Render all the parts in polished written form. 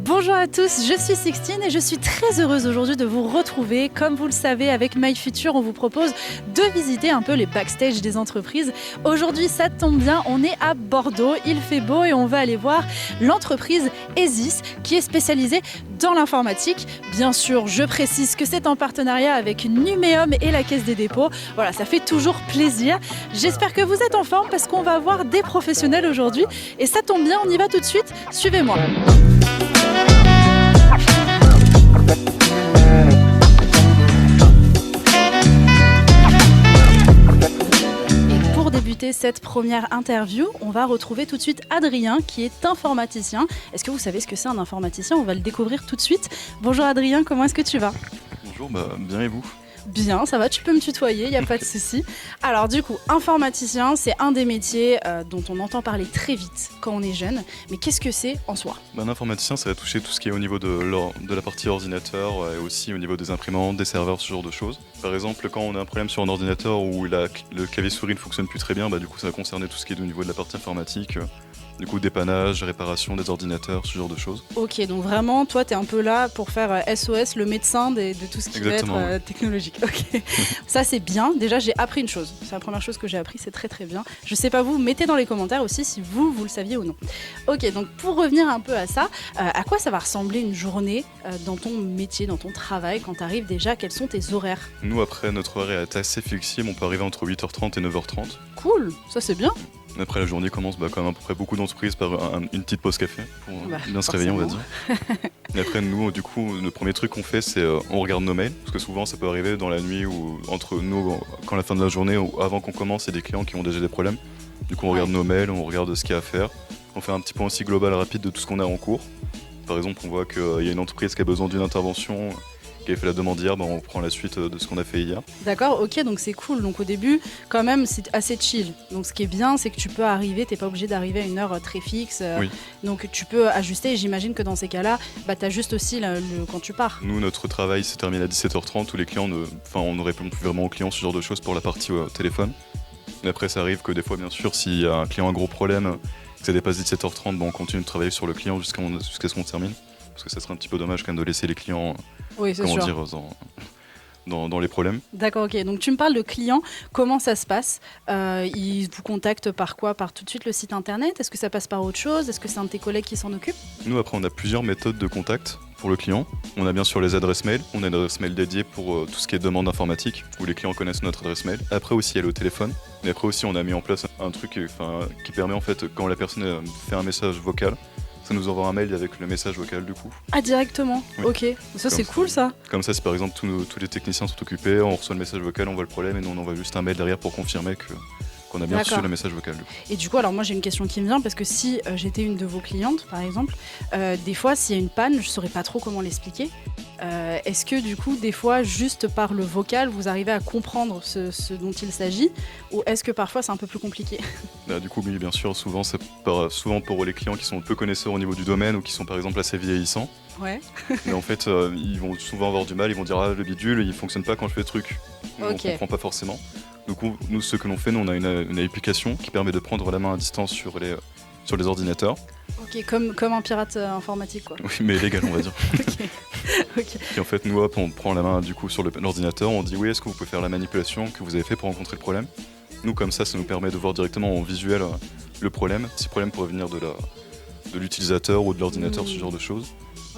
Bonjour à tous, je suis Sixtine et je suis très heureuse aujourd'hui de vous retrouver. Comme vous le savez, avec MyFuture, on vous propose de visiter un peu les backstage des entreprises. Aujourd'hui, ça tombe bien, on est à Bordeaux, il fait beau et on va aller voir l'entreprise ESIS qui est spécialisée dans l'informatique. Bien sûr, je précise que c'est en partenariat avec Numéum et la Caisse des dépôts. Voilà, ça fait toujours plaisir. J'espère que vous êtes en forme parce qu'on va voir des professionnels aujourd'hui. Et ça tombe bien, on y va tout de suite. Suivez-moi. Pour débuter cette première interview, on va retrouver tout de suite Adrien qui est informaticien. Est-ce que vous savez ce que c'est un informaticien ? On va le découvrir tout de suite. Bonjour Adrien, comment est-ce que tu vas ? Bonjour, bien et vous ? Bien, ça va, tu peux me tutoyer, il n'y a pas de souci. Alors du coup, informaticien, c'est un des métiers dont on entend parler très vite quand on est jeune. Mais qu'est-ce que c'est en soi ? Un informaticien, ça va toucher tout ce qui est au niveau de la partie ordinateur et aussi au niveau des imprimantes, des serveurs, ce genre de choses. Par exemple, quand on a un problème sur un ordinateur où le clavier souris ne fonctionne plus très bien, du coup ça va concerner tout ce qui est au niveau de la partie informatique. Du coup, dépannage, réparation des ordinateurs, ce genre de choses. Ok, donc vraiment, toi, tu es un peu là pour faire SOS, le médecin de tout ce qui Exactement, va être technologique. Ok, ça c'est bien. Déjà, j'ai appris une chose. C'est la première chose que j'ai appris, c'est très très bien. Je sais pas vous, mettez dans les commentaires aussi si vous le saviez ou non. Ok, donc pour revenir un peu à ça, à quoi ça va ressembler une journée dans ton métier, dans ton travail, quand tu arrives déjà ? Quels sont tes horaires ? Nous, après, notre horaire est assez flexible. On peut arriver entre 8h30 et 9h30. Cool, ça c'est bien. Après, la journée commence comme à peu près beaucoup d'entreprises par une petite pause café pour bien se réveiller, on va dire. Et après, nous, du coup, le premier truc qu'on fait, c'est on regarde nos mails. Parce que souvent, ça peut arriver dans la nuit ou entre nous, quand la fin de la journée ou avant qu'on commence, il y a des clients qui ont déjà des problèmes. Du coup, on regarde nos mails, on regarde ce qu'il y a à faire. On fait un petit point aussi global rapide de tout ce qu'on a en cours. Par exemple, on voit qu'il y a une entreprise qui a besoin d'une intervention, qui avait fait la demande hier, on prend la suite de ce qu'on a fait hier. D'accord, ok, donc c'est cool. Donc au début, quand même, c'est assez chill. Donc ce qui est bien, c'est que tu peux arriver, t'es pas obligé d'arriver à une heure très fixe. Oui. Donc tu peux ajuster. Et j'imagine que dans ces cas-là, t'ajustes aussi quand tu pars. Nous, notre travail se termine à 17h30. Tous les clients, on ne répond plus vraiment aux clients, ce genre de choses pour la partie téléphone. Et après, ça arrive que des fois, bien sûr, s'il y a un client a un gros problème, que ça dépasse 17h30, on continue de travailler sur le client jusqu'à ce qu'on termine. Parce que ça serait un petit peu dommage quand même de laisser les clients dans les problèmes. D'accord, ok. Donc tu me parles de clients, comment ça se passe ? Ils vous contactent par quoi ? Par tout de suite le site internet ? Est-ce que ça passe par autre chose ? Est-ce que c'est un de tes collègues qui s'en occupe ? Nous, après, on a plusieurs méthodes de contact pour le client. On a bien sûr les adresses mail. On a une adresse mail dédiée pour tout ce qui est demande informatique, où les clients connaissent notre adresse mail. Après aussi, il y a le téléphone. Et après aussi, on a mis en place un truc qui permet en fait, quand la personne fait un message vocal, ça nous envoie un mail avec le message vocal du coup. Ah, directement ? Oui. Ok, ça c'est cool ça. Comme ça, si par exemple tous les techniciens sont occupés, on reçoit le message vocal, on voit le problème et nous on envoie juste un mail derrière pour confirmer qu'on a bien reçu le message vocal. Et du coup, alors moi j'ai une question qui me vient parce que si j'étais une de vos clientes par exemple, des fois s'il y a une panne, je saurais pas trop comment l'expliquer. Est-ce que du coup, des fois, juste par le vocal, vous arrivez à comprendre ce dont il s'agit, ou est-ce que parfois c'est un peu plus compliqué ? Du coup, oui, bien sûr, souvent pour les clients qui sont peu connaisseurs au niveau du domaine ou qui sont par exemple assez vieillissants. Ouais. Mais en fait, ils vont souvent avoir du mal, ils vont dire le bidule, il fonctionne pas quand je fais le truc. On comprend pas forcément. Du coup, nous, ce que l'on fait, on a une application qui permet de prendre la main à distance sur les ordinateurs. Ok, comme un pirate informatique quoi. Oui, mais légal on va dire. Okay. Et en fait nous on prend la main du coup sur l'ordinateur, on dit oui, est-ce que vous pouvez faire la manipulation que vous avez fait pour rencontrer le problème. Nous comme ça nous permet de voir directement en visuel le problème, si le problème pourrait venir de l'utilisateur ou de l'ordinateur, ce genre de choses.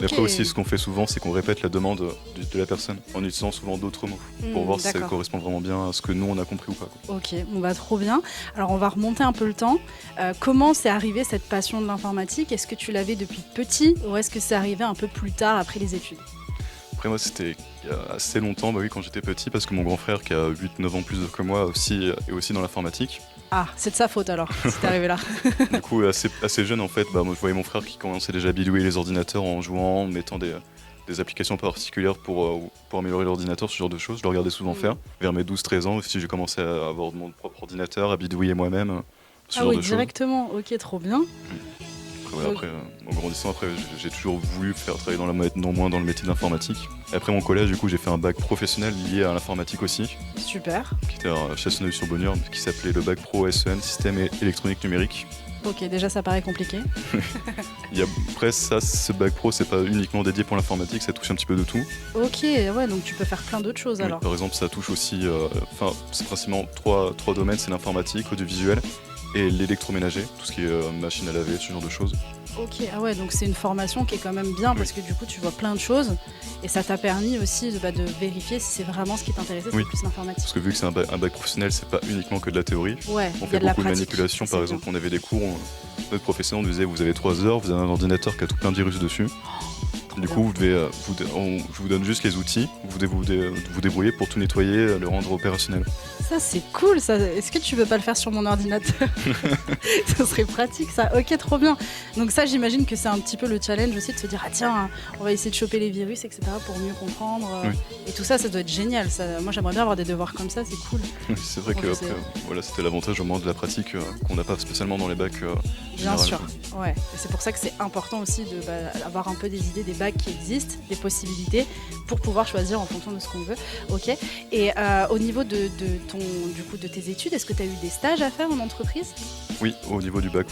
Mais après aussi ce qu'on fait souvent c'est qu'on répète la demande de la personne en utilisant souvent d'autres mots pour voir si ça correspond vraiment bien à ce que nous on a compris ou pas. Ok, trop bien. Alors on va remonter un peu le temps. Comment c'est arrivé cette passion de l'informatique ? Est-ce que tu l'avais depuis petit ou est-ce que c'est arrivé un peu plus tard après les études ? Après moi c'était il y a assez longtemps, oui, quand j'étais petit, parce que mon grand frère qui a 8-9 ans plus que moi aussi est aussi dans l'informatique. Ah, c'est de sa faute alors, c'est arrivé là. Du coup, assez jeune en fait, moi je voyais mon frère qui commençait déjà à bidouiller les ordinateurs en jouant, en mettant des applications particulières pour améliorer l'ordinateur, ce genre de choses. Je le regardais souvent faire. Vers mes 12-13 ans aussi, j'ai commencé à avoir mon propre ordinateur, à bidouiller moi-même, ce genre de choses. Directement, ok, trop bien. Après, en grandissant, j'ai toujours voulu travailler dans le métier de l'informatique. Et après mon collège, du coup, j'ai fait un bac professionnel lié à l'informatique aussi. Super. Qui était à Chasseneuil-sur-Bonnieure, qui s'appelait le bac pro SEN, système et électronique numérique. Ok, déjà ça paraît compliqué. Après ça, ce bac pro, c'est pas uniquement dédié pour l'informatique, ça touche un petit peu de tout. Ok, ouais, donc tu peux faire plein d'autres choses alors. Par exemple, ça touche aussi, c'est principalement trois domaines, c'est l'informatique, l'audiovisuel et l'électroménager, tout ce qui est machine à laver, ce genre de choses. Ok, ah ouais, donc c'est une formation qui est quand même bien parce que du coup tu vois plein de choses et ça t'a permis aussi de vérifier si c'est vraiment ce qui t'intéressait, c'est plus l'informatique. Parce que vu que c'est un bac professionnel, c'est pas uniquement que de la théorie. Ouais, on fait beaucoup de manipulation, par exemple, on avait des cours, notre professeur nous disait vous avez 3 heures, vous avez un ordinateur qui a tout plein de virus dessus. Du coup, je vous donne juste les outils, vous débrouillez pour tout nettoyer, le rendre opérationnel. Ça, c'est cool, ça. Est-ce que tu veux pas le faire sur mon ordinateur? Ça serait pratique, ça. Ok, trop bien. Donc ça, j'imagine que c'est un petit peu le challenge aussi de se dire, ah tiens, on va essayer de choper les virus, etc. pour mieux comprendre. Et tout ça, ça doit être génial. Ça, moi, j'aimerais bien avoir des devoirs comme ça, c'est cool. C'est vrai que voilà, c'était l'avantage au moment de la pratique qu'on n'a pas spécialement dans les bacs. Bien sûr, ouais. Et c'est pour ça que c'est important aussi d'avoir un peu des idées des bacs qui existent, des possibilités, pour pouvoir choisir en fonction de ce qu'on veut. Ok. Et au niveau de tes études, est-ce que tu as eu des stages à faire en entreprise? Oui, au niveau du bac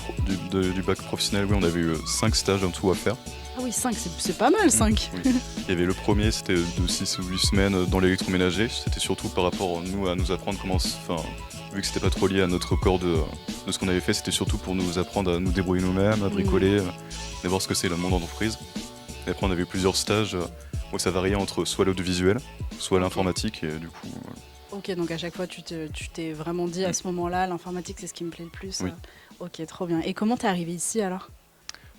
professionnel, oui, on avait eu 5 stages en tout à faire. Ah oui, 5, c'est pas mal, 5. Oui. Il y avait le premier, c'était de 6 ou 8 semaines dans l'électroménager. C'était surtout par rapport à nous apprendre comment... Vu que c'était pas trop lié à notre corps de ce qu'on avait fait, c'était surtout pour nous apprendre à nous débrouiller nous-mêmes, à bricoler, à voir ce que c'est le monde d'entreprise. Et après, on avait eu plusieurs stages où ça variait entre soit l'audiovisuel, soit l'informatique, et du coup... Ok, donc à chaque fois, tu t'es vraiment dit à ce moment-là, l'informatique, c'est ce qui me plaît le plus. Oui. Ok, trop bien. Et comment t'es arrivé ici alors?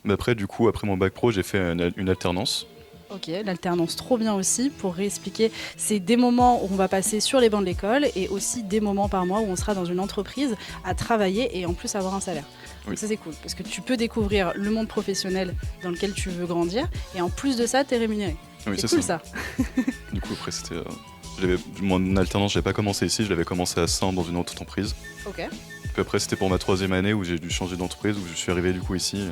Après mon bac pro, j'ai fait une alternance. Ok, l'alternance, trop bien aussi. Pour réexpliquer, c'est des moments où on va passer sur les bancs de l'école et aussi des moments par mois où on sera dans une entreprise à travailler et en plus avoir un salaire. Donc ça, c'est cool parce que tu peux découvrir le monde professionnel dans lequel tu veux grandir et en plus de ça, t'es rémunéré. Oui, c'est cool ça. Du coup, après, c'était... mon alternance, je l'avais pas commencé ici, je l'avais commencé à Saint dans une autre entreprise. Ok. Puis après, c'était pour ma 3e année où j'ai dû changer d'entreprise, où je suis arrivé du coup ici.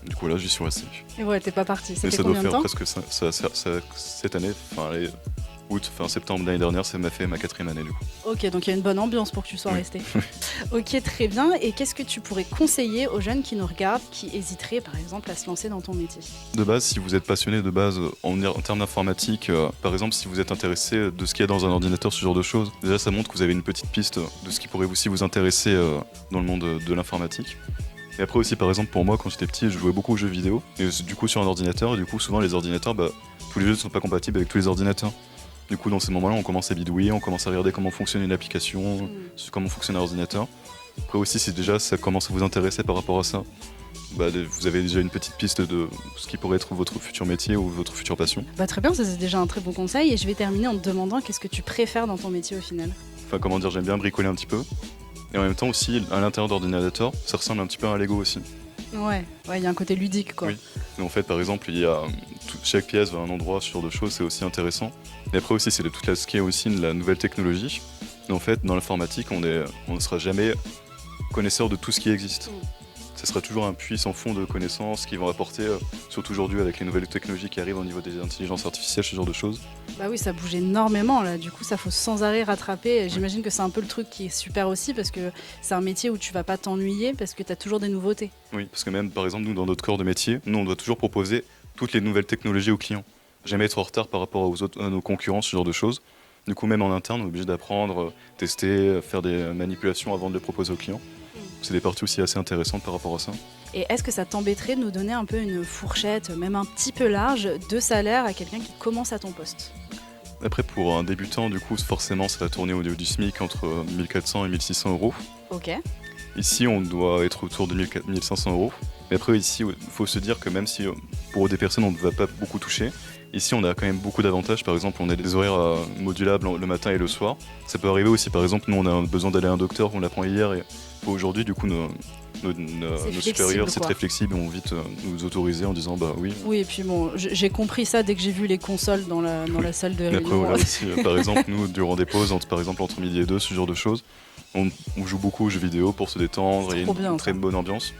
Du coup là, j'y suis resté. Et ouais, t'es pas parti. C'était combien de temps? Ça doit faire presque cette année, septembre l'année dernière, ça m'a fait ma 4e année du coup. Ok, donc il y a une bonne ambiance pour que tu sois resté. Ok, très bien. Et qu'est-ce que tu pourrais conseiller aux jeunes qui nous regardent, qui hésiteraient par exemple à se lancer dans ton métier? De base, si vous êtes passionné de base en termes d'informatique, par exemple si vous êtes intéressé de ce qu'il y a dans un ordinateur, ce genre de choses, déjà ça montre que vous avez une petite piste de ce qui pourrait aussi vous intéresser dans le monde de l'informatique. Et après aussi, par exemple, pour moi, quand j'étais petit, je jouais beaucoup aux jeux vidéo, et du coup sur un ordinateur, et du coup souvent les ordinateurs, tous les jeux ne sont pas compatibles avec tous les ordinateurs. Du coup, dans ces moments-là, on commence à bidouiller, on commence à regarder comment fonctionne une application, comment fonctionne un ordinateur. Après aussi, si déjà ça commence à vous intéresser par rapport à ça, vous avez déjà une petite piste de ce qui pourrait être votre futur métier ou votre future passion. Très bien, ça c'est déjà un très bon conseil, et je vais terminer en te demandant qu'est-ce que tu préfères dans ton métier au final? J'aime bien bricoler un petit peu. Et en même temps aussi, à l'intérieur d'ordinateur, ça ressemble un petit peu à un Lego aussi. Ouais, il y a un côté ludique quoi. Oui. Et en fait, par exemple, il y a chaque pièce va à un endroit, ce genre de choses, c'est aussi intéressant. Et après aussi, c'est toute ce qui est aussi de la nouvelle technologie. Et en fait, dans l'informatique, on ne sera jamais connaisseur de tout ce qui existe. Ce sera toujours un puits sans fond de connaissances qui vont apporter, surtout aujourd'hui avec les nouvelles technologies qui arrivent au niveau des intelligences artificielles, ce genre de choses. Bah oui, ça bouge énormément là, du coup ça faut sans arrêt rattraper. J'imagine que c'est un peu le truc qui est super aussi parce que c'est un métier où tu vas pas t'ennuyer parce que tu as toujours des nouveautés. Oui, parce que même par exemple nous dans notre corps de métier, nous on doit toujours proposer toutes les nouvelles technologies aux clients. Jamais être en retard par rapport à nos concurrents, ce genre de choses. Du coup même en interne on est obligé d'apprendre, tester, faire des manipulations avant de les proposer aux clients. C'est des parties aussi assez intéressantes par rapport à ça. Et est-ce que ça t'embêterait de nous donner un peu une fourchette, même un petit peu large, de salaire à quelqu'un qui commence à ton poste? Après, pour un débutant, du coup, forcément, ça va tourner au niveau du SMIC entre 1400 et 1600 euros. Ok. Ici, on doit être autour de 1500 euros. Mais après, ici, il faut se dire que même si pour des personnes, on ne va pas beaucoup toucher, ici, on a quand même beaucoup d'avantages. Par exemple, on a des horaires modulables le matin et le soir. Ça peut arriver aussi, par exemple, nous, on a besoin d'aller à un docteur, on l'apprend hier, et aujourd'hui, du coup, nos supérieurs, c'est très flexible, on vite nous autoriser en disant oui. Oui, et puis bon, j'ai compris ça dès que j'ai vu les consoles dans la salle de réunion. Après, voilà aussi, par exemple, nous, durant des pauses, entre midi et 2, ce genre de choses, on joue beaucoup aux jeux vidéo pour se détendre, et il y a une très bonne ambiance.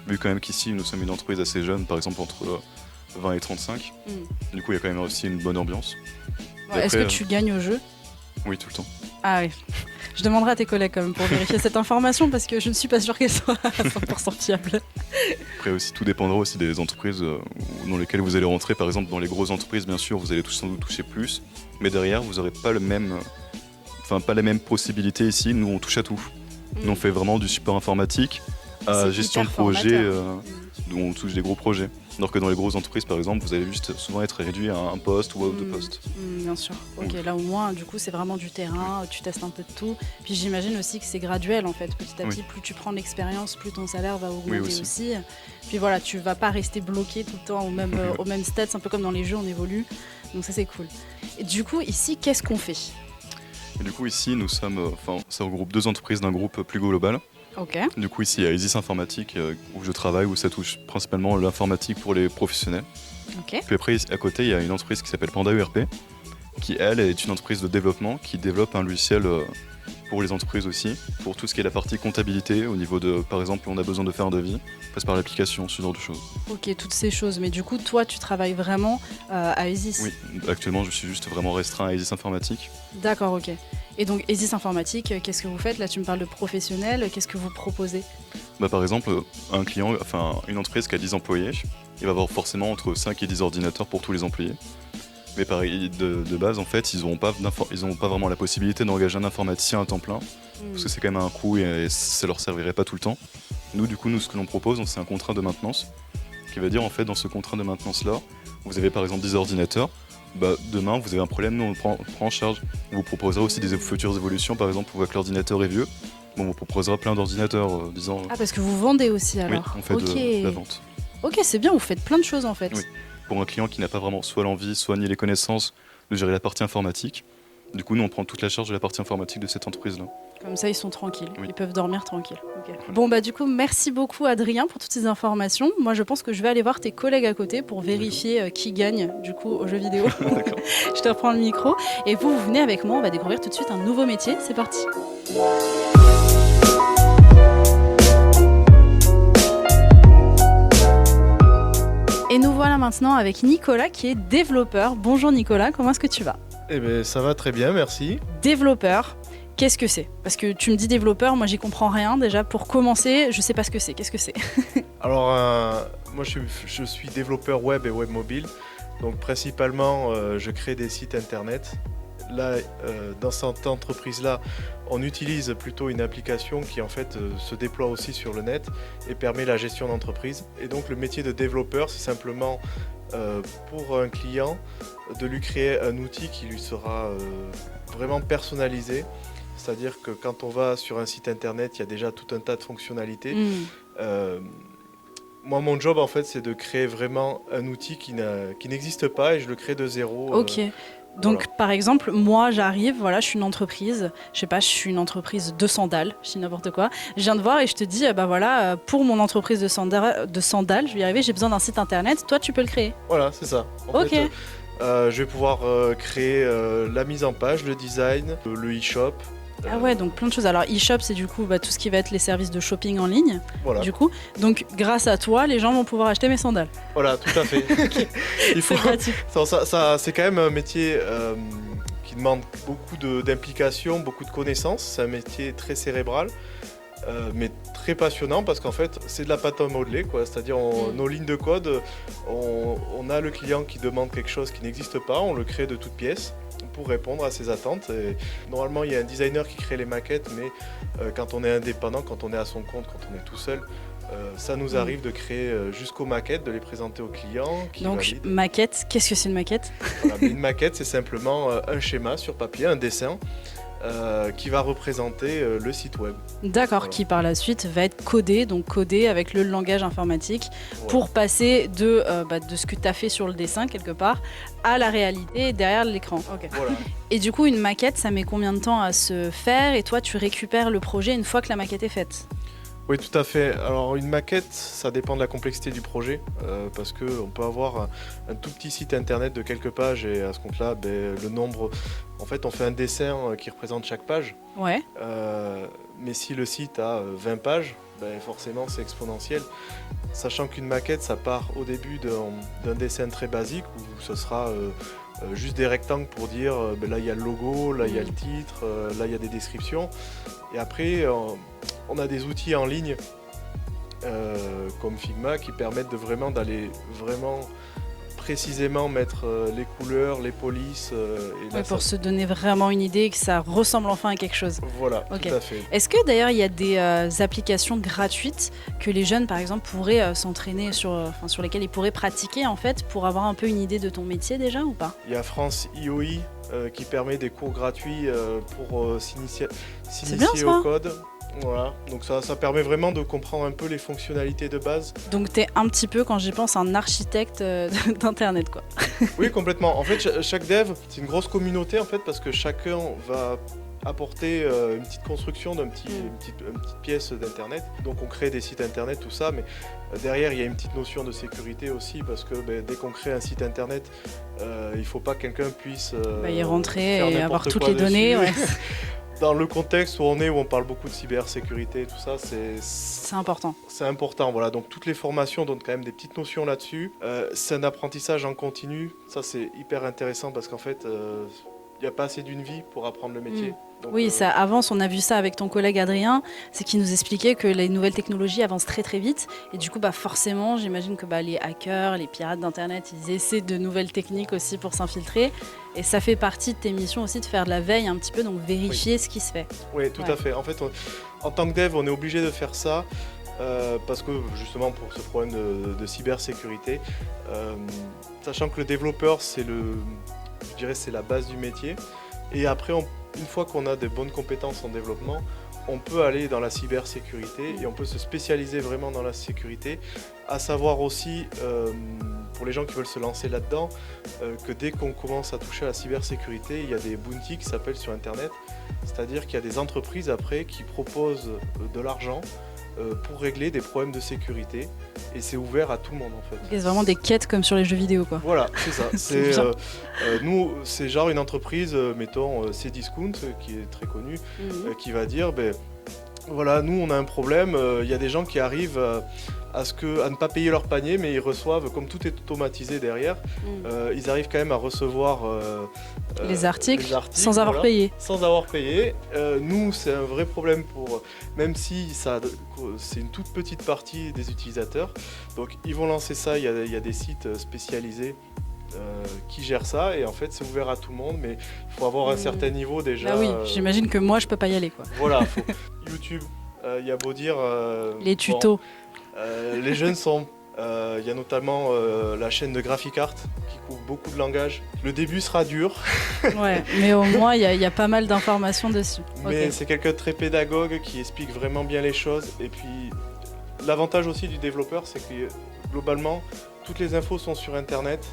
Vu quand même qu'ici, nous sommes une entreprise assez jeune, par exemple entre 20 et 35, du coup, il y a quand même aussi une bonne ambiance. Est-ce que tu gagnes au jeu? Oui, tout le temps. Ah oui. Je demanderai à tes collègues quand même pour vérifier cette information parce que je ne suis pas sûre qu'elle soit à 100% fiable. Après aussi, tout dépendra aussi des entreprises dans lesquelles vous allez rentrer. Par exemple, dans les grosses entreprises, bien sûr, vous allez sans doute toucher plus. Mais derrière, vous n'aurez pas pas les mêmes possibilités ici. Nous, on touche à tout. Nous, on fait vraiment du support informatique à gestion de projet, où on touche des gros projets. Alors que dans les grosses entreprises, par exemple, vous allez juste souvent être réduit à un poste ou à deux postes. Bien sûr. Ok, là au moins, du coup, c'est vraiment du terrain, tu testes un peu de tout. Puis j'imagine aussi que c'est graduel en fait. Petit à petit, plus tu prends l'expérience, plus ton salaire va augmenter aussi. Puis voilà, tu vas pas rester bloqué tout le temps au même stade. C'est un peu comme dans les jeux, on évolue. Donc ça, c'est cool. Et du coup, ici, qu'est-ce qu'on fait? Et du coup, ici, nous sommes, ça regroupe 2 entreprises d'un groupe plus global. Ok. Du coup, ici, il y a Isis Informatique où je travaille, où ça touche principalement l'informatique pour les professionnels. Ok. Puis après, à côté, il y a une entreprise qui s'appelle Panda ERP, qui, elle, est une entreprise de développement qui développe un logiciel pour les entreprises aussi, pour tout ce qui est la partie comptabilité, au niveau de, par exemple, on a besoin de faire un devis, on passe par l'application, ce genre de choses. Ok, toutes ces choses. Mais du coup, toi, tu travailles vraiment à Isis? Oui, actuellement, je suis juste vraiment restreint à Isis Informatique. D'accord, ok. Et donc, Isis Informatique, qu'est-ce que vous faites? Là, tu me parles de professionnels, qu'est-ce que vous proposez? Par exemple, une entreprise qui a 10 employés, il va avoir forcément entre 5 et 10 ordinateurs pour tous les employés. Mais pareil, de base, en fait, ils n'auront pas vraiment la possibilité d'engager un informaticien à temps plein, parce que c'est quand même un coût et ça leur servirait pas tout le temps. Nous, du coup, ce que l'on propose, c'est un contrat de maintenance, qui va dire, en fait, dans ce contrat de maintenance-là, vous avez par exemple 10 ordinateurs, demain, vous avez un problème, nous, on le prend en charge. On vous proposera aussi des futures évolutions, par exemple, on voit que l'ordinateur est vieux, on vous proposera plein d'ordinateurs, disant... Ah, parce que vous vendez aussi, alors? Oui, on fait de la vente. Ok, c'est bien, vous faites plein de choses, en fait. Oui. Pour un client qui n'a pas vraiment soit l'envie, soit ni les connaissances de gérer la partie informatique. Du coup, nous, on prend toute la charge de la partie informatique de cette entreprise-là. Comme ça, ils sont tranquilles, oui. Ils peuvent dormir tranquilles. Okay. Bon, du coup, merci beaucoup, Adrien, pour toutes ces informations. Moi, je pense que je vais aller voir tes collègues à côté pour vérifier qui gagne, du coup, aux jeux vidéo. D'accord. Je te reprends le micro. Et vous venez avec moi, on va découvrir tout de suite un nouveau métier. C'est parti. Et nous voilà maintenant avec Nicolas qui est développeur. Bonjour Nicolas, comment est-ce que tu vas? Eh bien, ça va très bien, merci. Développeur, qu'est-ce que c'est? Parce que tu me dis développeur, moi j'y comprends rien. Déjà, pour commencer, je sais pas ce que c'est. Qu'est-ce que c'est? Alors, moi je suis développeur web et web mobile. Donc principalement, je crée des sites internet. Là, dans cette entreprise-là, on utilise plutôt une application qui en fait se déploie aussi sur le net et permet la gestion d'entreprise. Et donc le métier de développeur, c'est simplement pour un client de lui créer un outil qui lui sera vraiment personnalisé. C'est-à-dire que quand on va sur un site internet, il y a déjà tout un tas de fonctionnalités. Moi, mon job, en fait, c'est de créer vraiment un outil qui n'existe pas et je le crée de zéro. Ok. Donc, par exemple, moi, j'arrive, voilà, je suis une entreprise, je sais pas, je suis une entreprise de sandales, je dis n'importe quoi. Je viens te voir et je te dis, voilà, pour mon entreprise de sandales, je vais y arriver, j'ai besoin d'un site internet, toi, tu peux le créer. Voilà, c'est ça. En fait, je vais pouvoir créer la mise en page, le design, le e-shop. Ah ouais, donc plein de choses. Alors e-shop, c'est du coup tout ce qui va être les services de shopping en ligne. Voilà. Du coup, donc grâce à toi, les gens vont pouvoir acheter mes sandales. Voilà, tout à fait. C'est pratique. Ça, c'est quand même un métier qui demande beaucoup d'implication, beaucoup de connaissances. C'est un métier très cérébral, mais très passionnant parce qu'en fait, c'est de la pâte à modeler, quoi. C'est-à-dire, nos lignes de code, on a le client qui demande quelque chose qui n'existe pas, on le crée de toutes pièces pour répondre à ses attentes. Et normalement, il y a un designer qui crée les maquettes, mais quand on est indépendant, quand on est à son compte, quand on est tout seul, ça nous arrive de créer jusqu'aux maquettes, de les présenter aux clients. Donc, valident. Maquette, qu'est-ce que c'est une maquette? Voilà, une maquette, c'est simplement un schéma sur papier, un dessin, qui va représenter le site web. D'accord, voilà. Qui par la suite va être codé, donc codé avec le langage informatique, voilà. Pour passer de ce que tu as fait sur le dessin quelque part à la réalité derrière l'écran. Okay. Voilà. Et du coup, une maquette, ça met combien de temps à se faire? Et toi, tu récupères le projet une fois que la maquette est faite? Oui, tout à fait. Alors une maquette, ça dépend de la complexité du projet, parce qu'on peut avoir un tout petit site internet de quelques pages et à ce compte-là, le nombre... En fait, on fait un dessin qui représente chaque page. Ouais. Mais si le site a 20 pages, forcément c'est exponentiel. Sachant qu'une maquette, ça part au début d'un dessin très basique où ce sera juste des rectangles pour dire là il y a le logo, là il y a le titre, là il y a des descriptions. Et après, on a des outils en ligne comme Figma qui permettent d'aller vraiment précisément mettre les couleurs, les polices. Pour se donner vraiment une idée et que ça ressemble enfin à quelque chose. Voilà, tout à fait. Est-ce que d'ailleurs il y a des applications gratuites que les jeunes par exemple pourraient s'entraîner sur lesquelles ils pourraient pratiquer en fait pour avoir un peu une idée de ton métier déjà ou pas? Il y a France IOI qui permet des cours gratuits pour s'initier au code. Voilà, donc ça permet vraiment de comprendre un peu les fonctionnalités de base. Donc tu es un petit peu, quand j'y pense, un architecte d'internet quoi. Oui, complètement. En fait, chaque dev, c'est une grosse communauté en fait parce que chacun va apporter une petite construction une petite pièce d'internet. Donc on crée des sites internet, tout ça, mais derrière il y a une petite notion de sécurité aussi parce que dès qu'on crée un site internet, il ne faut pas que quelqu'un puisse y rentrer et avoir toutes les dessus. données. Ouais. Dans le contexte où on parle beaucoup de cybersécurité et tout ça, c'est important. C'est important, voilà. Donc toutes les formations donnent quand même des petites notions là-dessus. C'est un apprentissage en continu. Ça, c'est hyper intéressant parce qu'en fait, il n'y a pas assez d'une vie pour apprendre le métier. Donc, oui, ça avance, on a vu ça avec ton collègue Adrien, c'est qu'il nous expliquait que les nouvelles technologies avancent très très vite et du coup forcément j'imagine que les hackers, les pirates d'internet, ils essaient de nouvelles techniques aussi pour s'infiltrer et ça fait partie de tes missions aussi de faire de la veille un petit peu, donc vérifier ce qui se fait. Oui, tout à fait. En fait, en tant que dev, on est obligé de faire ça parce que justement pour ce problème de cybersécurité, sachant que le développeur c'est la base du métier et après une fois qu'on a de bonnes compétences en développement, on peut aller dans la cybersécurité et on peut se spécialiser vraiment dans la sécurité. À savoir aussi, pour les gens qui veulent se lancer là-dedans, que dès qu'on commence à toucher à la cybersécurité, il y a des bounties qui s'appellent sur Internet. C'est-à-dire qu'il y a des entreprises après qui proposent de l'argent pour régler des problèmes de sécurité et c'est ouvert à tout le monde en fait. C'est vraiment des quêtes comme sur les jeux vidéo quoi. Voilà, c'est ça. Nous, c'est genre une entreprise, mettons Cdiscount qui est très connue, qui va dire voilà, nous on a un problème, il y a des gens qui arrivent à ne pas payer leur panier mais ils reçoivent, comme tout est automatisé derrière, ils arrivent quand même à recevoir les articles sans avoir payé. Sans avoir payé. Nous, c'est un vrai problème même si c'est une toute petite partie des utilisateurs. Donc ils vont lancer ça, il y a des sites spécialisés qui gèrent ça et en fait c'est ouvert à tout le monde mais il faut avoir un certain niveau déjà. Bah oui, j'imagine que moi je peux pas y aller quoi. Voilà, YouTube, il y a beau dire... les tutos. Les jeunes sont... Il y a notamment la chaîne de Graphic Art qui couvre beaucoup de langages. Le début sera dur. Ouais, mais au moins il y a pas mal d'informations dessus. Mais c'est quelqu'un de très pédagogue qui explique vraiment bien les choses. Et puis l'avantage aussi du développeur, c'est que globalement, toutes les infos sont sur Internet.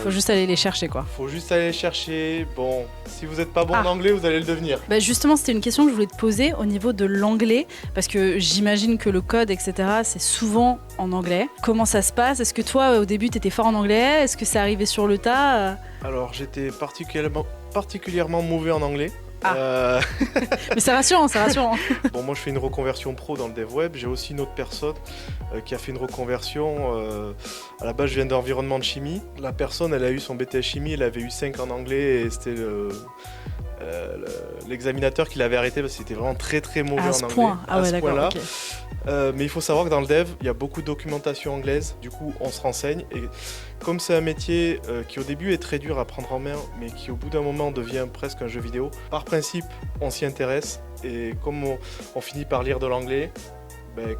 Faut juste aller les chercher quoi. Faut juste aller les chercher. Bon, si vous n'êtes pas bon en anglais, vous allez le devenir. Justement, c'était une question que je voulais te poser au niveau de l'anglais, parce que j'imagine que le code, etc., c'est souvent en anglais. Comment ça se passe? Est-ce que toi, au début, tu étais fort en anglais? Est-ce que c'est arrivé sur le tas? Alors, j'étais particulièrement mauvais en anglais. Mais c'est rassurant, c'est rassurant. Bon, moi je fais une reconversion pro dans le dev web. J'ai aussi une autre personne qui a fait une reconversion. À la base, je viens d'environnement de chimie. La personne, elle a eu son BTS chimie, elle avait eu 5 en anglais et c'était l'examinateur qui l'avait arrêté parce qu'il était vraiment très très mauvais en anglais. À ce point-là. Okay. Mais il faut savoir que dans le dev, il y a beaucoup de documentation anglaise. Du coup, on se renseigne et comme c'est un métier qui au début est très dur à prendre en main, mais qui au bout d'un moment devient presque un jeu vidéo, par principe, on s'y intéresse et comme on finit par lire de l'anglais,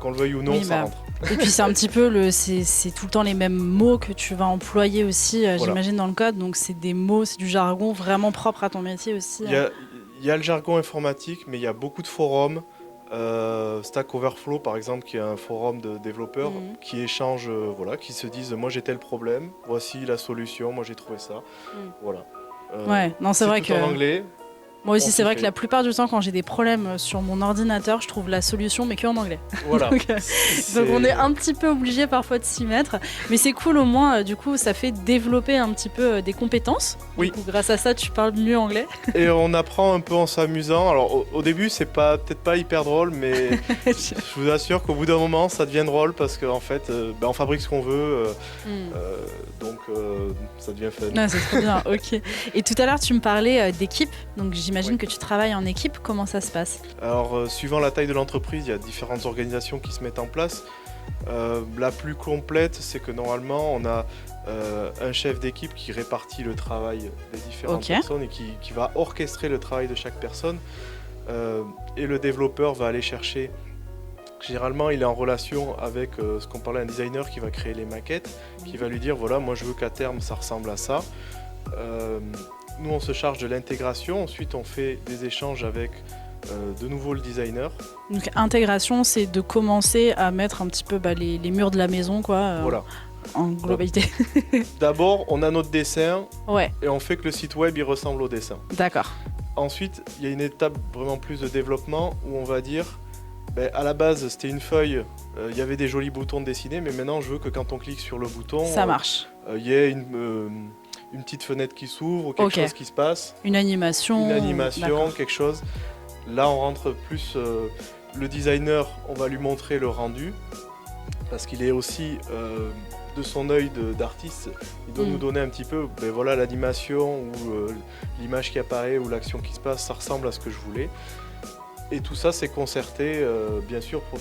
qu'on le veuille ou non, ça rentre. Et puis c'est un petit peu, c'est tout le temps les mêmes mots que tu vas employer aussi, j'imagine, dans le code. Donc c'est des mots, c'est du jargon vraiment propre à ton métier aussi. Il y a le jargon informatique, mais il y a beaucoup de forums. Stack Overflow par exemple qui est un forum de développeurs qui échangent, qui se disent moi j'ai tel problème, voici la solution, moi j'ai trouvé ça, voilà. Ouais, non c'est vrai que en anglais, Moi aussi, c'est vrai que la plupart du temps, quand j'ai des problèmes sur mon ordinateur, je trouve la solution, mais qu'en anglais. Voilà. donc on est un petit peu obligé parfois de s'y mettre. Mais c'est cool au moins, du coup, ça fait développer un petit peu des compétences. Oui. Du coup, grâce à ça, tu parles mieux anglais. Et on apprend un peu en s'amusant. Alors au début, c'est peut-être pas hyper drôle, mais je vous assure qu'au bout d'un moment, ça devient drôle parce qu'en fait, on fabrique ce qu'on veut. Donc ça devient fun. Non, c'est trop bien, ok. Et tout à l'heure, tu me parlais d'équipe. Donc j'imagine que tu travailles en équipe. Comment ça se passe? Alors, suivant la taille de l'entreprise, il y a différentes organisations qui se mettent en place. La plus complète, c'est que normalement, on a un chef d'équipe qui répartit le travail des différentes personnes et qui va orchestrer le travail de chaque personne. Et le développeur va aller chercher. Généralement, il est en relation avec ce qu'on parlait, un designer qui va créer les maquettes, qui va lui dire voilà, moi je veux qu'à terme ça ressemble à ça. Nous, on se charge de l'intégration. Ensuite, on fait des échanges avec de nouveau le designer. Donc, intégration, c'est de commencer à mettre un petit peu les murs de la maison, quoi. Voilà. En globalité. D'abord, on a notre dessin ouais. Et on fait que le site web il ressemble au dessin. D'accord. Ensuite, il y a une étape vraiment plus de développement où on va dire à la base, c'était une feuille, il y avait des jolis boutons dessinés, mais maintenant je veux que quand on clique sur le bouton, ça marche. Il y ait une petite fenêtre qui s'ouvre ou quelque chose qui se passe. Une animation, quelque chose. Là, on rentre plus le designer, on va lui montrer le rendu parce qu'il est aussi de son œil d'artiste, il doit nous donner un petit peu voilà, l'animation ou l'image qui apparaît ou l'action qui se passe, ça ressemble à ce que je voulais. Et tout ça, c'est concerté, bien sûr, pour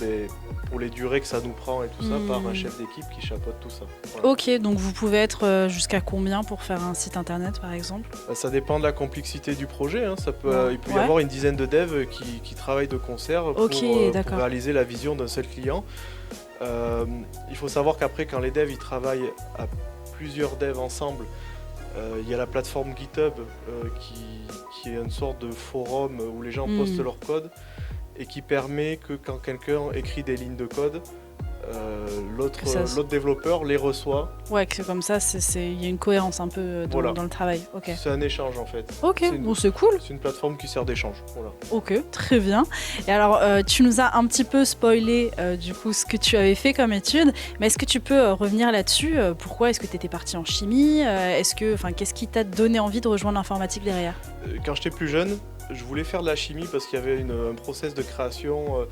les durées que ça nous prend et tout ça, par un chef d'équipe qui chapeaute tout ça. Voilà. Ok, donc vous pouvez être jusqu'à combien pour faire un site internet, par exemple? Ça dépend de la complexité du projet. Hein. Il peut y avoir une dizaine de devs qui travaillent de concert pour réaliser la vision d'un seul client. Il faut savoir qu'après, quand les devs ils travaillent à plusieurs devs ensemble, il y a la plateforme GitHub qui est une sorte de forum où les gens postent leur code et qui permet que quand quelqu'un écrit des lignes de code, l'autre développeur les reçoit. Ouais, que c'est comme ça, il y a une cohérence un peu dans le travail. Okay. C'est un échange en fait. Ok, c'est cool. C'est une plateforme qui sert d'échange. Voilà. Ok, très bien. Et alors, tu nous as un petit peu spoilé du coup ce que tu avais fait comme étude, mais est-ce que tu peux revenir là-dessus? Pourquoi est-ce que tu étais parti en chimie? Qu'est-ce qui t'a donné envie de rejoindre l'informatique derrière? Quand j'étais plus jeune, je voulais faire de la chimie parce qu'il y avait un process de création.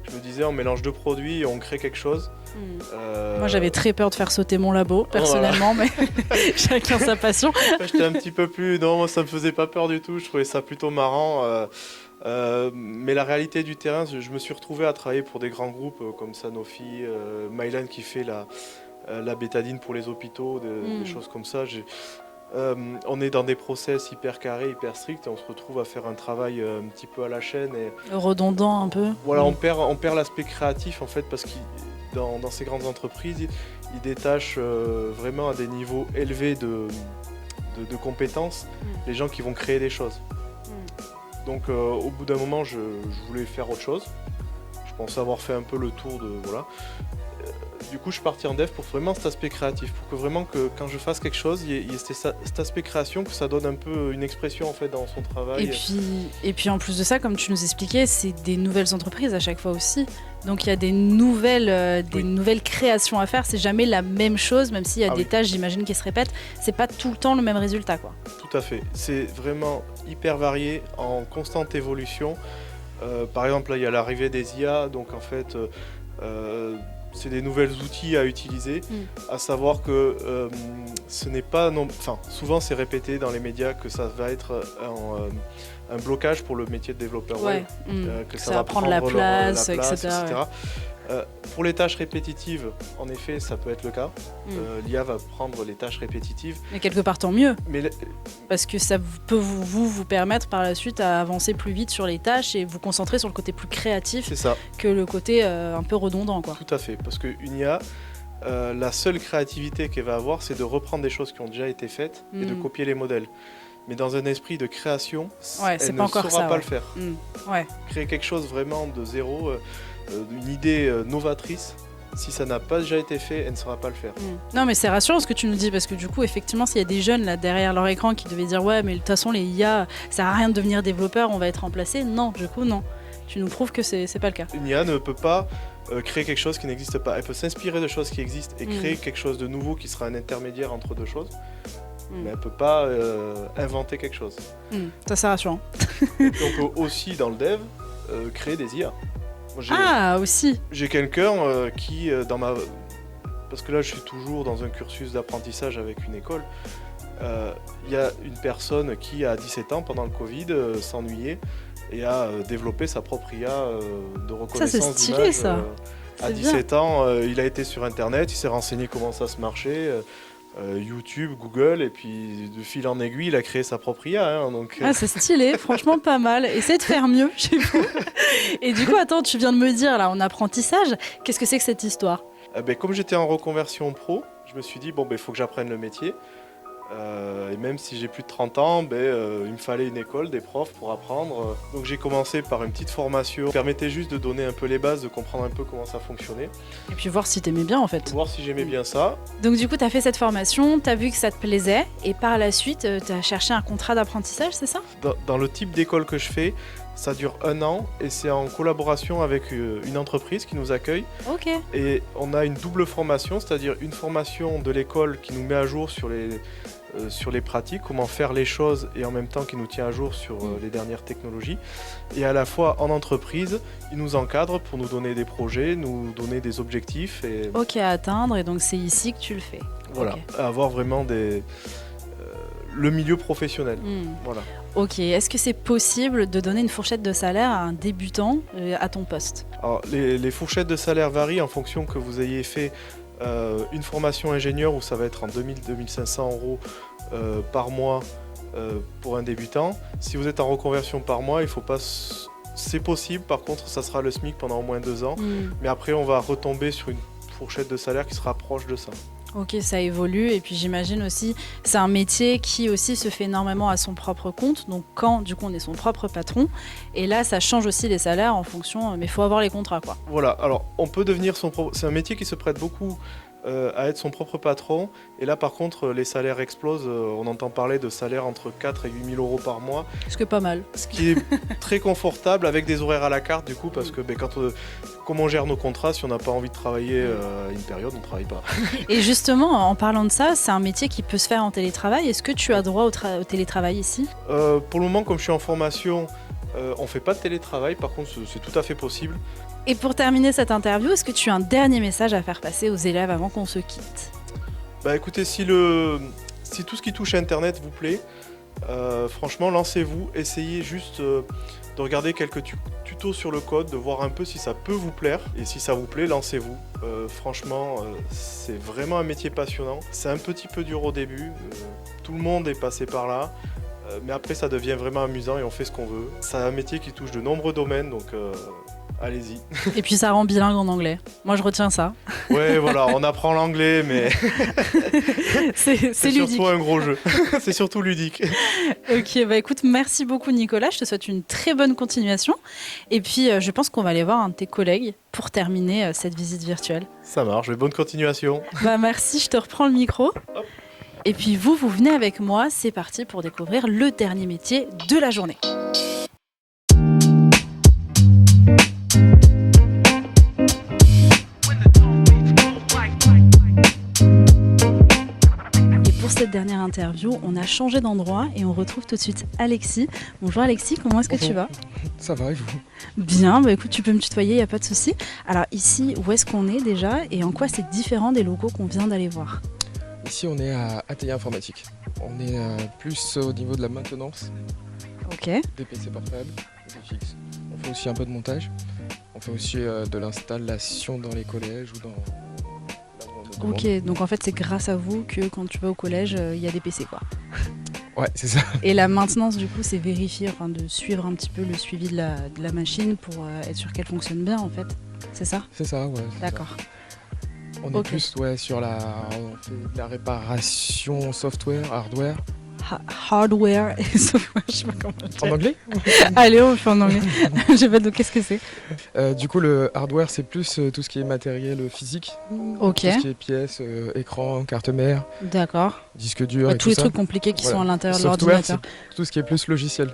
Je me disais, on mélange deux produits et on crée quelque chose. Moi, j'avais très peur de faire sauter mon labo, personnellement, mais chacun sa passion. J'étais un petit peu plus... Non, moi, ça me faisait pas peur du tout. Je trouvais ça plutôt marrant. Mais la réalité du terrain, je me suis retrouvé à travailler pour des grands groupes comme Sanofi, Mylan qui fait la bétadine pour les hôpitaux, des choses comme ça. On est dans des process hyper carrés, hyper stricts, et on se retrouve à faire un travail un petit peu à la chaîne. Et redondant un peu. Voilà, on perd l'aspect créatif en fait, parce que dans ces grandes entreprises, ils détachent vraiment à des niveaux élevés de compétences les gens qui vont créer des choses. Donc au bout d'un moment, je voulais faire autre chose. Je pensais avoir fait un peu le tour de... Voilà. Du coup, je suis parti en dev pour vraiment cet aspect créatif, pour que vraiment quand je fasse quelque chose, il y ait cet aspect création, que ça donne un peu une expression en fait dans son travail. Et puis en plus de ça, comme tu nous expliquais, c'est des nouvelles entreprises à chaque fois aussi. Donc il y a des nouvelles créations à faire. C'est jamais la même chose, même s'il y a des tâches, j'imagine, qui se répètent. C'est pas tout le temps le même résultat, quoi. Tout à fait. C'est vraiment hyper varié, en constante évolution. Par exemple, là, il y a l'arrivée des IA, donc en fait. C'est des nouveaux outils à utiliser, à savoir que ce n'est pas... souvent c'est répété dans les médias que ça va être un blocage pour le métier de développeur web, que ça va prendre la place, etc. Pour les tâches répétitives, en effet, ça peut être le cas. L'IA va prendre les tâches répétitives. Mais quelque part, tant mieux. Parce que ça peut vous permettre par la suite à avancer plus vite sur les tâches et vous concentrer sur le côté plus créatif que le côté un peu redondant, quoi. Tout à fait, parce qu'une IA, la seule créativité qu'elle va avoir, c'est de reprendre des choses qui ont déjà été faites et de copier les modèles. Mais dans un esprit de création, elle ne saura pas le faire. Créer quelque chose vraiment de zéro... une idée novatrice, Si ça n'a pas déjà été fait, elle ne saura pas le faire. Non, mais c'est rassurant ce que tu nous dis, parce que du coup, effectivement, s'il y a des jeunes là derrière leur écran qui devaient dire ouais, mais de toute façon, les IA, ça sert à rien de devenir développeur, on va être remplacé. Non, du coup, non. Tu nous prouves que c'est pas le cas. Une IA ne peut pas créer quelque chose qui n'existe pas. Elle peut s'inspirer de choses qui existent et créer quelque chose de nouveau qui sera un intermédiaire entre deux choses. Mais elle ne peut pas inventer quelque chose. Ça, c'est rassurant. Et puis on peut aussi, dans le dev, créer des IA. Moi, aussi. J'ai quelqu'un qui, parce que là, je suis toujours dans un cursus d'apprentissage avec une école. Il y a une personne qui, à 17 ans, pendant le Covid, s'ennuyait et a développé sa propre IA de reconnaissance d'image. Ça, c'est stylé, ça. À 17 ans, il a été sur Internet, il s'est renseigné comment ça se marchait. YouTube, Google, et puis de fil en aiguille, il a créé sa propre IA. Donc... c'est stylé, franchement pas mal. Essayez de faire mieux chez vous. Et du coup, attends, tu viens de me dire, là, en apprentissage, qu'est-ce que c'est que cette histoire ? Comme j'étais en reconversion pro, je me suis dit, il faut que j'apprenne le métier. Et même si j'ai plus de 30 ans, il me fallait une école, des profs pour apprendre. Donc j'ai commencé par une petite formation qui permettait juste de donner un peu les bases, de comprendre un peu comment ça fonctionnait. Et puis voir si t'aimais bien en fait. Voir si j'aimais bien ça. Donc du coup t'as fait cette formation, t'as vu que ça te plaisait et par la suite t'as cherché un contrat d'apprentissage, c'est ça ? Dans le type d'école que je fais, ça dure 1 an et c'est en collaboration avec une entreprise qui nous accueille. Ok. Et on a une double formation, c'est-à-dire une formation de l'école qui nous met à jour sur les pratiques, comment faire les choses et en même temps qui nous tient à jour sur les dernières technologies. Et à la fois en entreprise, ils nous encadrent pour nous donner des projets, nous donner des objectifs. Ok, à atteindre et donc c'est ici que tu le fais. Voilà, okay. Avoir vraiment le milieu professionnel. Voilà. Ok, est-ce que c'est possible de donner une fourchette de salaire à un débutant à ton poste ? Alors, les fourchettes de salaire varient en fonction que vous ayez fait une formation ingénieur où ça va être en 2000-2500 euros par mois pour un débutant. Si vous êtes en reconversion par mois, il faut pas... C'est possible, par contre ça sera le SMIC pendant au moins 2 ans. Mais après on va retomber sur une fourchette de salaire qui sera proche de ça. Ok, ça évolue et puis j'imagine aussi, c'est un métier qui aussi se fait énormément à son propre compte, donc quand du coup on est son propre patron, et là ça change aussi les salaires en fonction, mais il faut avoir les contrats quoi. Voilà, alors on peut devenir son propre, c'est un métier qui se prête beaucoup à être son propre patron, et là par contre les salaires explosent, on entend parler de salaires entre 4 et 8 000 euros par mois. Ce qui est pas mal. Ce qui est très confortable avec des horaires à la carte du coup, parce que comme on gère nos contrats, si on n'a pas envie de travailler une période, on ne travaille pas. Et justement, en parlant de ça, c'est un métier qui peut se faire en télétravail. Est-ce que tu as droit au télétravail ici ? Pour le moment, comme je suis en formation, on ne fait pas de télétravail. Par contre, c'est tout à fait possible. Et pour terminer cette interview, est-ce que tu as un dernier message à faire passer aux élèves avant qu'on se quitte ? Écoutez, si tout ce qui touche à Internet vous plaît, franchement, lancez-vous. Essayez juste de regarder quelques tutos sur le code, de voir un peu si ça peut vous plaire. Et si ça vous plaît, lancez-vous. Franchement, c'est vraiment un métier passionnant. C'est un petit peu dur au début. Tout le monde est passé par là. Mais après, ça devient vraiment amusant et on fait ce qu'on veut. C'est un métier qui touche de nombreux domaines, donc allez-y. Et puis ça rend bilingue en anglais. Moi, je retiens ça. Ouais, voilà, on apprend l'anglais, mais c'est ludique. Surtout un gros jeu. C'est surtout ludique. Ok, écoute, merci beaucoup Nicolas. Je te souhaite une très bonne continuation. Et puis, je pense qu'on va aller voir un de tes collègues pour terminer cette visite virtuelle. Ça marche, bonne continuation. Merci, je te reprends le micro. Hop. Et puis vous venez avec moi, c'est parti pour découvrir le dernier métier de la journée. Et pour cette dernière interview, on a changé d'endroit et on retrouve tout de suite Alexis. Bonjour Alexis, comment est-ce que tu vas ? Ça va et vous ? Bien, écoute, tu peux me tutoyer, il n'y a pas de souci. Alors ici, où est-ce qu'on est déjà et en quoi c'est différent des locaux qu'on vient d'aller voir ? Ici, on est à Atelier Informatique. On est plus au niveau de la maintenance. Ok. Des PC portables, des fixes. On fait aussi un peu de montage. On fait aussi de l'installation dans les collèges ou dans... Ok, donc en fait, c'est grâce à vous que quand tu vas au collège, il y a des PC, quoi. Ouais, c'est ça. Et la maintenance, du coup, c'est vérifier, de suivre un petit peu le suivi de la machine pour être sûr qu'elle fonctionne bien, en fait. C'est ça ? C'est ça, ouais. D'accord. On est plus sur on fait de la réparation software, hardware. hardware et software, je sais pas comment dire. En anglais? Allez, on le fait en anglais. Je sais pas donc qu'est-ce que c'est. Du coup, le hardware, c'est plus tout ce qui est matériel physique. Ok. Tout ce qui est pièces, écran, carte mère, D'accord. disque dur et Tous tout les ça. trucs compliqués qui sont à l'intérieur de Software, l'ordinateur. c'est tout ce qui est plus logiciel.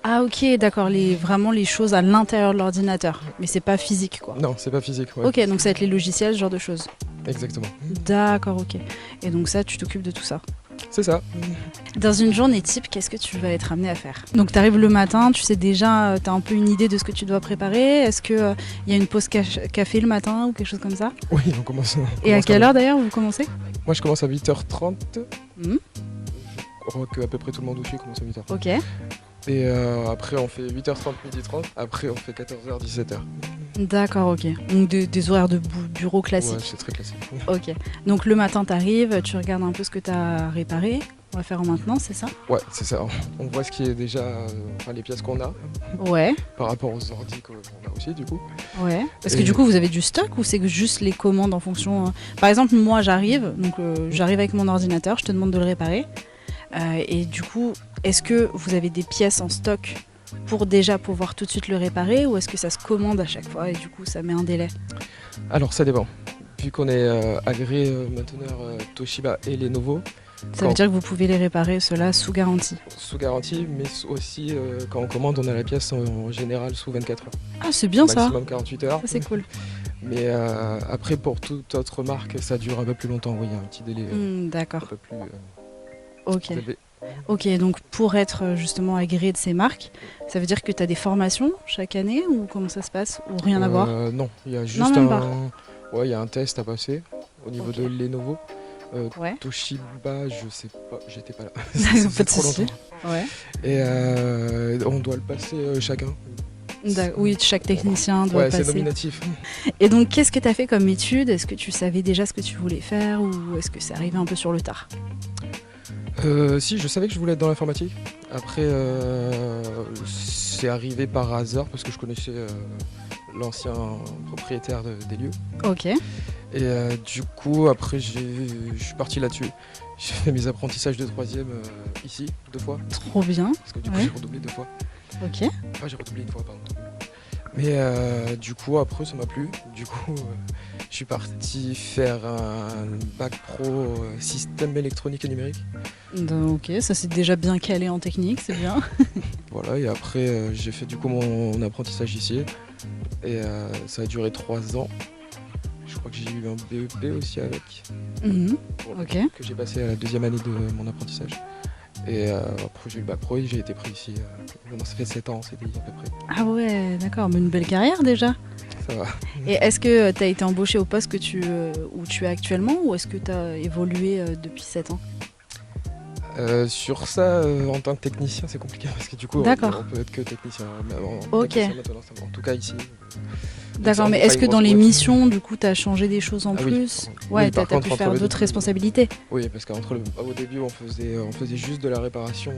Ah ok, d'accord, vraiment les choses à l'intérieur de l'ordinateur. Mais c'est pas physique quoi. Non, c'est pas physique. Ouais. Ok, donc ça va être les logiciels, ce genre de choses. Exactement. D'accord, ok. Et donc ça, tu t'occupes de tout ça. C'est ça. Dans une journée type, qu'est-ce que tu vas être amené à faire? Donc tu arrives le matin, tu sais déjà, tu as un peu une idée de ce que tu dois préparer. Est-ce qu'il y a une pause café le matin ou quelque chose comme ça? Oui, on commence. Et à quelle heure d'ailleurs vous commencez? Moi, je commence à 8h30. Mhm. Je crois qu'à peu près tout le monde aussi commence à 8h30. Ok. Et après, on fait 8h30, 12h30. Après, on fait 14h, 17h. D'accord, ok. Donc des horaires de bureau Ouais, classiques. c'est très classique. Ok. Donc le matin, tu arrives, tu regardes un peu ce que tu as réparé. On va faire en maintenance, c'est ça? Ouais, c'est ça. On voit ce qui est déjà, les pièces qu'on a Ouais, par rapport aux ordi qu'on a aussi, du coup. ouais. Parce que Et- du coup, vous avez du stock ou c'est que juste les commandes en fonction. Par exemple, moi, j'arrive, donc j'arrive avec mon ordinateur, je te demande de le réparer. Et du coup, est-ce que vous avez des pièces en stock pour déjà pouvoir tout de suite le réparer ou est-ce que ça se commande à chaque fois et du coup, ça met un délai? Alors, ça dépend. Vu qu'on est agréé mainteneur Toshiba et Lenovo, Ça veut dire que vous pouvez les réparer, ceux-là, sous garantie. sous garantie, mais aussi quand on commande, on a la pièce en général sous 24 heures. Ah, c'est bien ça. Maximum 48 heures. Ça, c'est cool. Mais après, pour toute autre marque, ça dure un peu plus longtemps. Oui, il y a un petit délai un D'accord. peu plus Ok. élevé. Ok, donc pour être justement agréé de ces marques, ça veut dire que tu as des formations chaque année ou comment ça se passe? Ou rien à voir? Non, il y a juste même pas. Ouais, il y a un test à passer au niveau Ok. de Lenovo. Ouais. Toshiba, je sais pas, j'étais pas là. Pas C'est de trop souci. longtemps. Ouais. Et on doit le passer chacun. Oui, chaque technicien doit Ouais, c'est passer. nominatif. Et donc, qu'est-ce que tu as fait comme étude? Est-ce que tu savais déjà ce que tu voulais faire ou est-ce que c'est arrivé un peu sur le tard? Si, je savais que je voulais être dans l'informatique. Après, c'est arrivé par hasard parce que je connaissais l'ancien propriétaire des lieux. Ok. Et du coup, après, je suis parti là-dessus. J'ai fait mes apprentissages de 3e ici, 2 fois. Trop bien. Parce que du coup, Ouais. j'ai redoublé 2 fois. Ok. Enfin, j'ai redoublé 1 fois, pardon. Mais du coup, après, ça m'a plu. Du coup, je suis parti faire un bac pro système électronique et numérique. Donc, ok, ça c'est déjà bien calé en technique, c'est bien. Voilà, et après, j'ai fait du coup mon apprentissage ici. Et ça a duré 3 ans. Je crois que j'ai eu un BEP aussi avec. Mhm. Pour- Ok. Que j'ai passé à la 2e année de mon apprentissage. Et après, j'ai eu le bac pro et j'ai été pris ici. Maintenant, ça fait 7 ans, c'était à peu près. Ah ouais, d'accord, mais une belle carrière déjà. Ça va. Et est-ce que tu as été embauché au poste où tu es actuellement ou est-ce que tu as évolué depuis 7 ans? Sur ça, en tant que technicien, c'est compliqué parce que du coup, D'accord. on peut être que technicien. Mais Ok. technicien maintenance, en tout cas ici. D'accord, Ça, mais on est-ce fait que une dans grosse les boîte. missions, du coup, tu as changé des choses en Ah oui, plus? pardon. Ouais, Oui, par t'as contre, pu entre faire les d'autres deux- responsabilités. Oui, parce qu'au début, on faisait juste de la réparation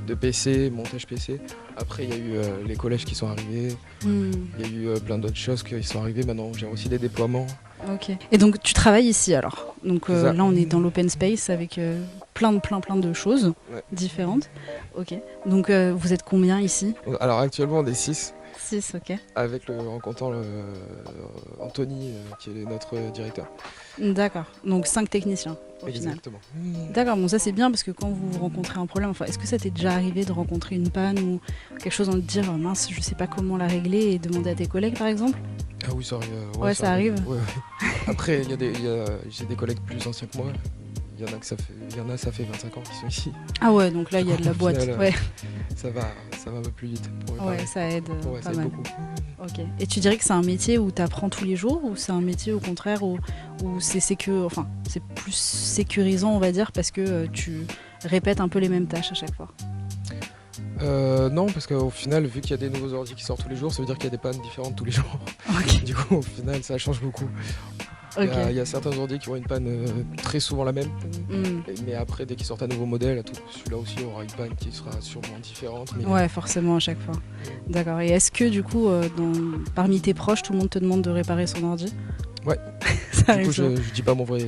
de PC, montage PC. Après, il y a eu les collèges qui sont arrivés. Hmm, Il y a eu plein d'autres choses qui sont arrivées. Maintenant, j'ai aussi des déploiements. ok. Et donc, tu travailles ici alors? Donc C'est ça. là, on est dans l'open space avec plein de choses Ouais. différentes. Ok. Donc, vous êtes combien ici? Alors, actuellement, on est 6. 6, ok. En comptant Anthony, qui est notre directeur. D'accord. Donc 5 techniciens au final. Exactement. D'accord, bon ça c'est bien parce que quand vous rencontrez un problème, enfin, est-ce que ça t'est déjà arrivé de rencontrer une panne ou quelque chose en te dire mince je sais pas comment la régler et demander à tes collègues par exemple? Ah oui, ça arrive. Ouais, ça arrive. Ouais, ouais. Après, j'ai des collègues plus anciens que moi. Il y en a, ça fait 25 ans qu'ils sont ici. Ah ouais, donc là il y a de la Au boîte. final, ouais. Ça va un peu plus vite. Pour réparer. Ouais, ça aide Ouais, pas ça aide mal. beaucoup. Ok. Et tu dirais que c'est un métier où tu apprends tous les jours ou c'est un métier au contraire où c'est plus sécurisant on va dire parce que tu répètes un peu les mêmes tâches à chaque fois? Non, parce qu'au final, vu qu'il y a des nouveaux ordi qui sortent tous les jours, ça veut dire qu'il y a des pannes différentes tous les jours. Ok. Du coup, au final, ça change beaucoup. Il Ok. y a certains ordi qui ont une panne très souvent la même. Hmm. Mais après, dès qu'ils sortent un nouveau modèle, celui-là aussi aura une panne qui sera sûrement différente. Mais Ouais, forcément à chaque fois. D'accord. Et est-ce que du coup, parmi tes proches, tout le monde te demande de réparer son ordi? Ouais. Ça Du coup, arrive je dis pas mon vrai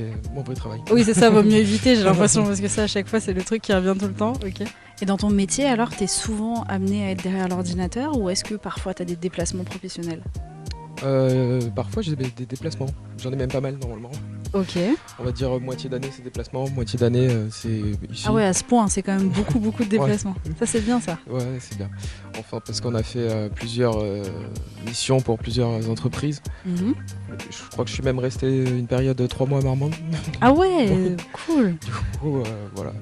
travail. Oui, c'est ça, vaut mieux éviter, j'ai l'impression, parce que ça, à chaque fois, c'est le truc qui revient tout le temps. Ok. Et dans ton métier, alors, t'es souvent amené à être derrière l'ordinateur ou est-ce que parfois t'as des déplacements professionnels ? Parfois j'ai des déplacements, j'en ai même pas mal normalement. Ok. On va dire moitié d'année c'est déplacements, moitié d'année c'est ici. Ah ouais, à ce point, c'est quand même beaucoup de déplacements. Ouais. Ça, c'est bien ça. Ouais, c'est bien. Enfin, parce qu'on a fait plusieurs missions pour plusieurs entreprises. Je crois que je suis même resté une période de 3 mois à Marmande. Ah ouais, cool. Du coup, voilà.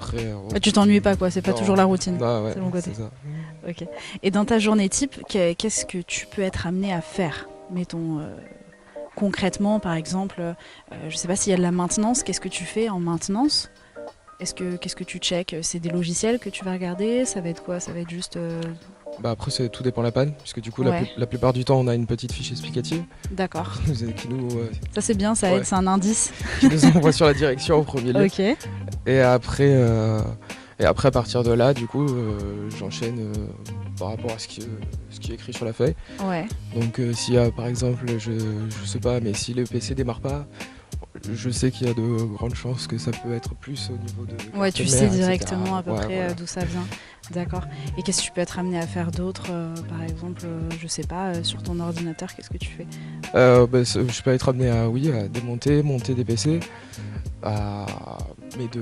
Après, tu t'ennuies pas quoi, c'est pas toujours la routine. Ah ouais, c'est mon côté. C'est ça. Ok. Et dans ta journée type, qu'est-ce que tu peux être amené à faire ? Mettons concrètement, par exemple, je sais pas s'il y a de la maintenance, qu'est-ce que tu fais en maintenance ? Qu'est-ce que tu checkes ? C'est des logiciels que tu vas regarder ? Ça va être quoi ? Ça va être juste... Après, tout dépend de la panne, puisque du coup, la plupart du temps, on a une petite fiche explicative. D'accord. Ça, c'est bien, ça aide, c'est un indice. Qui nous envoie sur la direction au premier lieu. Ok. Et après, à partir de là, du coup, j'enchaîne par rapport à ce qui est écrit sur la feuille. Ouais. Donc, s'il y a, par exemple, je sais pas, mais si le PC démarre pas, je sais qu'il y a de grandes chances que ça peut être plus au niveau de... Ouais, tu sais directement à peu près voilà. D'où ça vient. D'accord. Et qu'est-ce que tu peux être amené à faire d'autre par exemple, je sais pas, sur ton ordinateur, qu'est-ce que tu fais ? Je peux être amené à monter des PC, mais de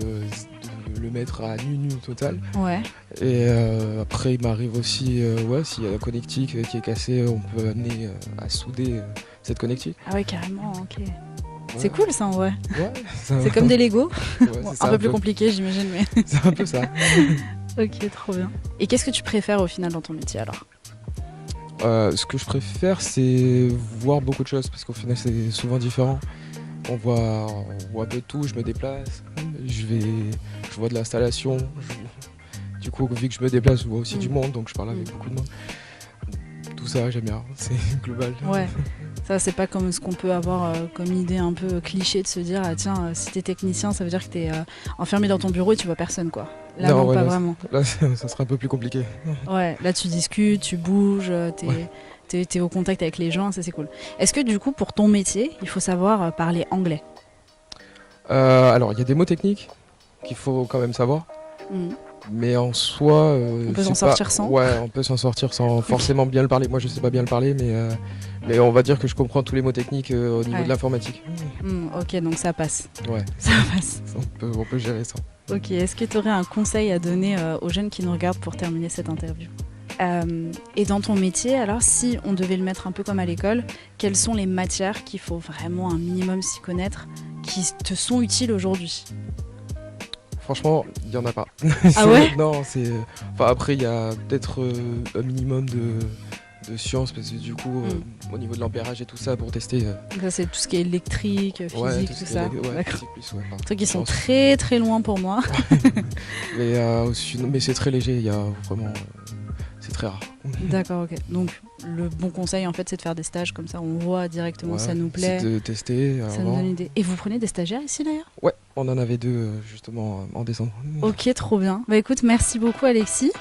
le mettre à nu total. Ouais. Et après, il m'arrive aussi, s'il y a la connectique qui est cassée, on peut amener à souder cette connectique. Ah ouais, carrément, ok. Ouais. C'est cool ça en vrai. Ouais, c'est comme des Lego. Ouais, un peu plus compliqué j'imagine, mais... C'est un peu ça. Ok, trop bien. Et qu'est-ce que tu préfères au final dans ton métier alors ? Ce que je préfère, c'est voir beaucoup de choses, parce qu'au final c'est souvent différent. On voit un peu de tout, je me déplace, je vois de l'installation. Du coup, vu que je me déplace, je vois aussi du monde, donc je parle avec beaucoup de monde. Tout ça, j'aime bien, c'est global. Ouais, ça c'est pas comme ce qu'on peut avoir comme idée un peu cliché de se dire ah tiens, si t'es technicien, ça veut dire que t'es enfermé dans ton bureau et tu vois personne quoi. Là non, pas vraiment. Là, ça sera un peu plus compliqué. Ouais, là tu discutes, tu bouges, t'es au contact avec les gens, ça c'est cool. Est-ce que du coup pour ton métier, il faut savoir parler anglais ? Alors il y a des mots techniques qu'il faut quand même savoir. Mais en soi, on peut s'en sortir sans. Ouais, on peut s'en sortir sans forcément bien le parler. Moi, je sais pas bien le parler, mais on va dire que je comprends tous les mots techniques au niveau de l'informatique. Ok, donc ça passe. Ouais, ça passe. On peut gérer ça. Ok, est-ce que tu aurais un conseil à donner aux jeunes qui nous regardent pour terminer cette interview ? Et dans ton métier, alors si on devait le mettre un peu comme à l'école, quelles sont les matières qu'il faut vraiment un minimum s'y connaître, qui te sont utiles aujourd'hui ? Franchement, il n'y en a pas. Ah ouais ? Non, c'est... Enfin, après, il y a peut-être un minimum de sciences, parce que du coup, au niveau de l'ampérage et tout ça, pour tester... Ça, c'est tout ce qui est électrique, physique, tout ça. D'accord. Trucs qui sont très très loin pour moi. mais c'est très léger, il y a vraiment... c'est très rare. D'accord, ok. Donc, le bon conseil, en fait, c'est de faire des stages comme ça, on voit directement si ça nous plaît. C'est de tester. Ça nous donne une idée. Et vous prenez des stagiaires ici, d'ailleurs ? Ouais, on en avait 2, justement, en décembre. Ok, trop bien. Bah écoute, merci beaucoup, Alexis,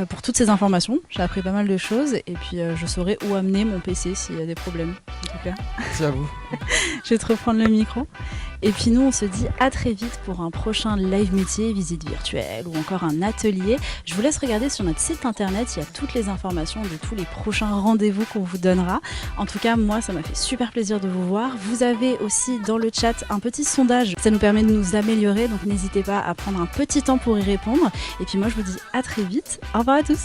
pour toutes ces informations. J'ai appris pas mal de choses et puis je saurai où amener mon PC s'il y a des problèmes, en tout cas. Merci à vous. Je vais te reprendre le micro. Et puis nous, on se dit à très vite pour un prochain live métier, visite virtuelle ou encore un atelier. Je vous laisse regarder sur notre site internet, il y a toutes les informations de tous les prochains rendez-vous qu'on vous donnera. En tout cas, moi, ça m'a fait super plaisir de vous voir. Vous avez aussi dans le chat un petit sondage. Ça nous permet de nous améliorer, donc n'hésitez pas à prendre un petit temps pour y répondre. Et puis moi, je vous dis à très vite. Au revoir à tous.